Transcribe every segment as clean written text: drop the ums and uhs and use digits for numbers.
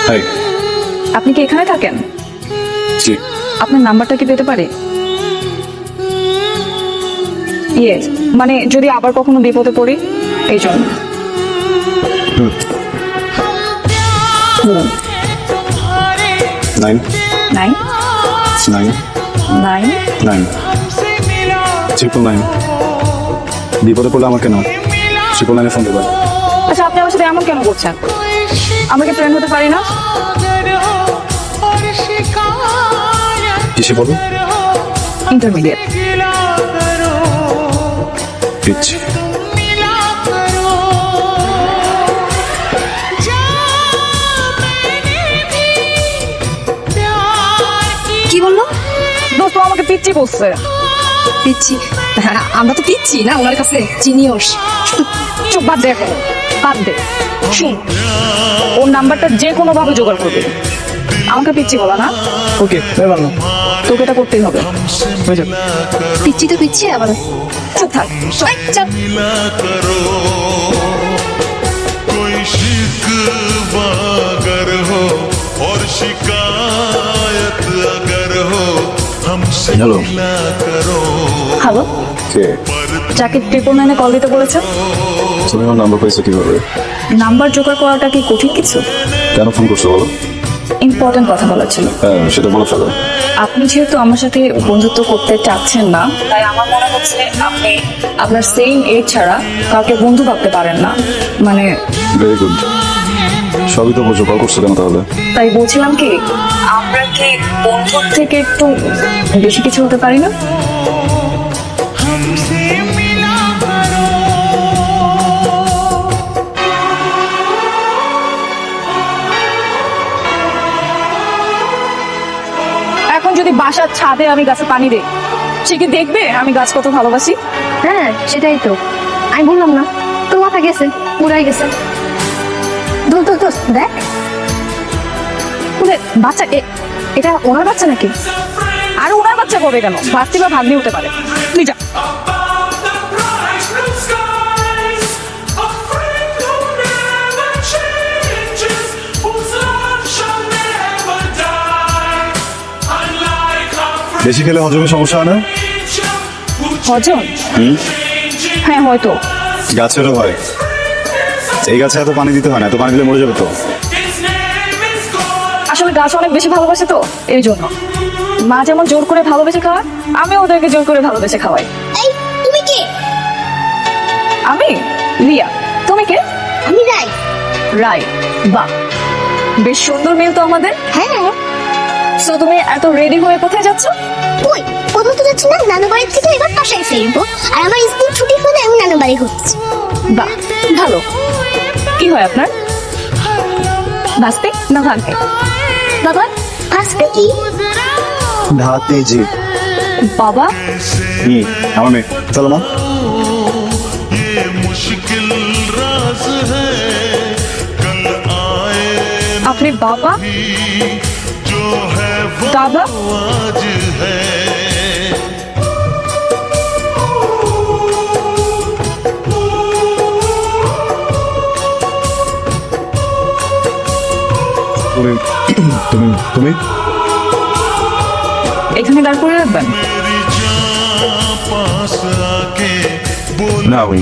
High. আপনি কি এখানে থাকেন? জি। আপনার নাম্বারটা কি পেতে পারি? ইয়েস, মানে যদি আবার কখনো বিপদে পড়ি এই জন্য। বলুন। 9 9 9 9 9 999। বিপদে পড়লে আমাকে নাও, 999 ফোন দেবো। আচ্ছা, আপনি আমার সাথে এমন কেন করছেন? আমাকে ফ্রেন্ড হতে পারি না? কিসে বলো? ইন্টারমিডিয়েট। পিচ্ছি। কি বললো? দোস্ত আমাকে পিচ্ছি বলছে। পিচ্ছি? হ্যাঁ, আমরা তো পিচ্ছি না ওনার কাছে চিনিয়স। চুপ, বাদ দে এখন, বাদ দে। শুন, ওর নাম্বারটা যে কোনো ভাবে জোগাড় করবে। আমাকে পিচ্ছি বলা না? ওকে, ব্যাপার না। তোকে এটা করতেই হবে। হয়ে যাবে। পিচ্ছি তো পিচ্ছি আবার। চুপ থাক। এই, চল। कोई शिकवा अगर हो और शिकायत अगर हो हमसे हेलो। मिला करो। হ্যালো, কে? যাকে 999 কল দিতে বলেছে? তুমি আমার নাম্বার পাইছো কিভাবে? নাম্বার জোগাড় করাটা কি কঠিন কিছু? কেন ফোন করছো বলো? ইম্পর্টেন্ট কথা বলার ছিল। হ্যাঁ, সেটা বলে ফেলো। আপনি যেহেতু আমার সাথে বন্ধুত্ব করতে চাচ্ছেন না, তাই আমার মনে হচ্ছে আপনি আপনার সেম এজ ছাড়া কাউকে বন্ধু ভাবতে পারেন না। মানে ভেরি গুড। সবই তো বুঝো, কল করছো কেন তাহলে? তাই বলছিলাম কি, আমরা কি বন্ধুর থেকে একটু বেশি কিছু হতে পারি না? हमसे मिला करो। এখন যদি বাসার ছাদে আমি গাছে পানি দিই, সে কি দেখবে আমি গাছ কত ভালোবাসি? হ্যাঁ, সেটাই তো আমি বললাম না, তোর মাথা গেছে, উড়াই গেছে। দোস্ত দোস্ত দোস্ত, দেখ ওরে, বাচ্চা এটা ওনার বাচ্চা নাকি? আর ওনার বাচ্চা করবে কেন? ভাস্তি বা ভাগ্নি হতে পারে। তুই যা। Above the bright blue skies, a friend who never changes, whose love shall never die. Unlike our friend বেশি খেলে হজমে সমস্যা হয় না? nature, who হজম? changing হ্যাঁ, হয়তো। গাছেরও হয়। এই গাছে এত পানি দিতে হয় না, এত পানি দিলে মরে যাবে তো। his name is God. আসলে গাছ অনেক বেশি ভালোবাসে তো, এই জন্য। মা যেমন জোর করে ভালোবেসে খাওয়ায়, আমি ওদেরকে জোর করে ভালোবেসে খাওয়াই। এই তুমি কে? আমি রিয়া। তুমি কে? আমি রাই। রাই। বাহ, বেশ সুন্দর মেয়ে তো আমাদের। হ্যাঁ, সো তুমি এত রেডি হয়ে কোথায় যাচ্ছ? কই কোথাও তো যাচ্ছি না, নানু বাড়ি থেকে এবার বাসায় ফিরবো। আর আমার স্কুল ছুটি হলে আমি নানু বাড়ি হচ্ছি। বাহ, ভালো। কি হয় আপনার? ভাস্তি না ভাগ্নে? বাবা আজকে কি? ধাতে জি। বাবা, আমার মেয়ে। চলো মা। ये मुश्किल राज है, कल आए আপনি বাবা? जो है वो বাবা? आज है। তুমি তুমি তুমি এখানে দাঁড় করে রাখবেন? मेरी जान पास आके बोल না ওই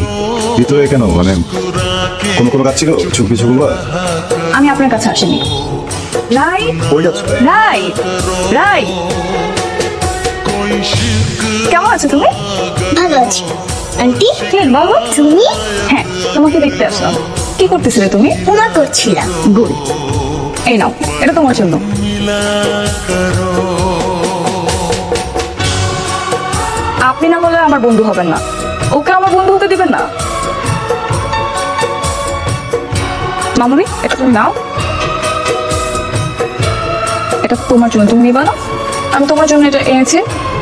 ভিতরে কেন, মানে मुस्कुरा के কোনো কোনো কাজ ছিল, চুপ কিছু বলবা? আমি আপনার কাছে আসিনি। রাই, কই যাচ্ছ? রাই, রাই, कोई शिक কেমন আছো তুমি? ভালো আছি। আন্টি কে বাবা? তুমি? হ্যাঁ, তোমাকে দেখতে আসলাম। কি করতেছিলে তুমি? উমা করছিলাম। গুড। এই নাও, এটা তোমার জন্য। मिला करो। আপনি না বলে আমার বন্ধু হবেন না, ওকে আমার বন্ধু হতে দিবেন না। মামুনি, এটা তুমি নাও। এটা তোমার জন্য, তুমি নিবা না? আমি তোমার জন্য এটা এনেছি।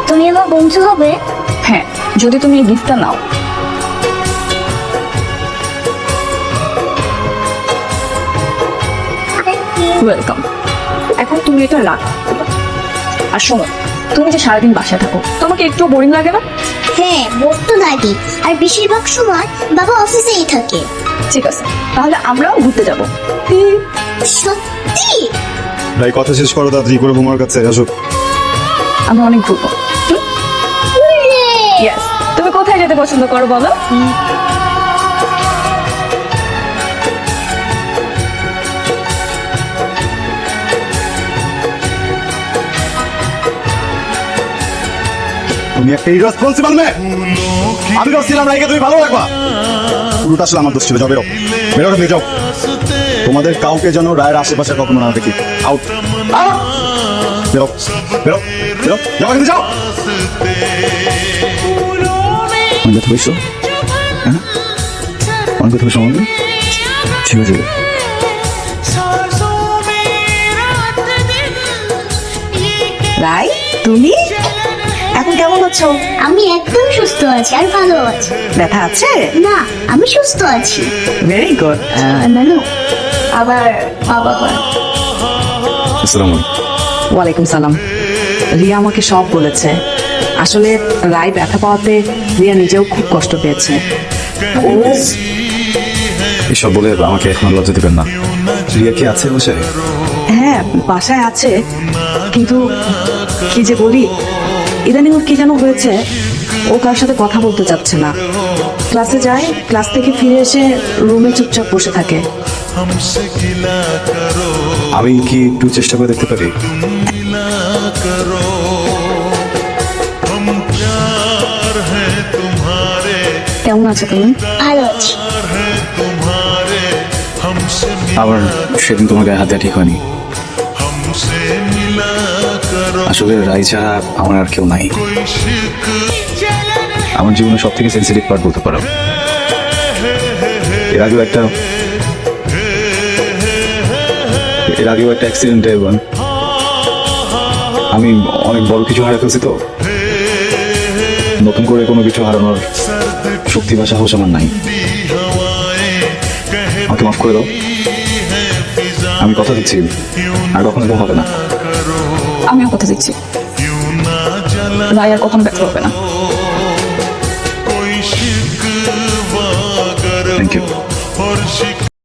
তুমি আমার বন্ধু হবে? হ্যাঁ, যদি তুমি এই গিফটটা নাও। ওয়েলকাম। এখন তুমি এটা রাখ। আর শোনো, তুমি যে সারাদিন বাসায় থাকো, তোমাকে একটু বোরিং লাগে না? হ্যাঁ, বোর তো লাগে। আর বেশিরভাগ সময় বাবা অফিসেই থাকে। ঠিক আছে, তাহলে আমরাও ঘুরতে যাবো। সত্যি? ভাই কথা শেষ করো তাড়াতাড়ি করে বোমার কাছে আসো। আমি অনেক ঘুরবো। Yes. তুমি কোথায় যেতে পছন্দ করো বলো? তুমি একটা ইরেসপন্সিবল মেয়ে। আমি ভাবছিলাম রাইকে তুমি ভালো রাখবা, পুরোটা আসলে আমার দোষ ছিল। যাও বেরো, বেরো এখান থেকে যাও। তোমাদের কাউকে যেন রায়ের আশেপাশে কখনো না দেখি। আউট, বেরো বেরো বেরো, যাও এখান থেকে যাও। অনেক কথা বলছো, হ্যাঁ অনেক কথা বলছো আমাকে। ঠিক আছে রাই, তুমি এখন কেমন আছো? আমি একদম সুস্থ আছি আর ভালো আছি। ব্যথা আছে? না, আমি সুস্থ আছি। Very good. নানু, আবার বাবা করে। আসসালামু আলাইকুম। ওয়ালাইকুম সালাম। রিয়া আমাকে সব বলেছে। আসলে রাই ব্যথা পাওয়াতে রিয়া নিজেও খুব কষ্ট পেয়েছে। ও এসব বলে আমাকে এখন লজ্জা দিবেন না। রিয়া কি আছে বসে? হ্যাঁ বাসায় আছে, কিন্তু কি যে বলি, ইদানিং ওর কি যেন হয়েছে, ও কার সাথে কথা বলতে চাচ্ছে না। ক্লাসে যায়, ক্লাস থেকে ফিরে এসে রুমে চুপচাপ বসে থাকে। हमसे गिला करो, আমি কি একটু চেষ্টা করে দেখতে পারি? मिला करो, हम प्यार है तुम्हारे, কেমন আছো তুমি? ভালো আছি। प्यार है तुम्हारे, हमसे আবার সেদিন তোমার গায়ে হাত দেওয়া ঠিক হয়নি। हमसे मिला करो, আসলে রাই ছাড়া আমার আর কেউ নাই। कोई शिक আমার জীবনের সব থেকে সেন্সিটিভ পার্ট বলতে পারো। এর আগেও একটা অ্যাক্সিডেন্টে আমি অনেক বড় কিছু হারিয়ে ফেলছি, তো নতুন করে কোনো কিছু হারানোর শক্তি বা সাহস আমার নাই। আমাকে মাফ করে দাও। আমি কথা দিচ্ছি আর কখনো এরকম হবে না। আমিও কথা দিচ্ছি, রায় আর কখনো ব্যর্থ হবে না।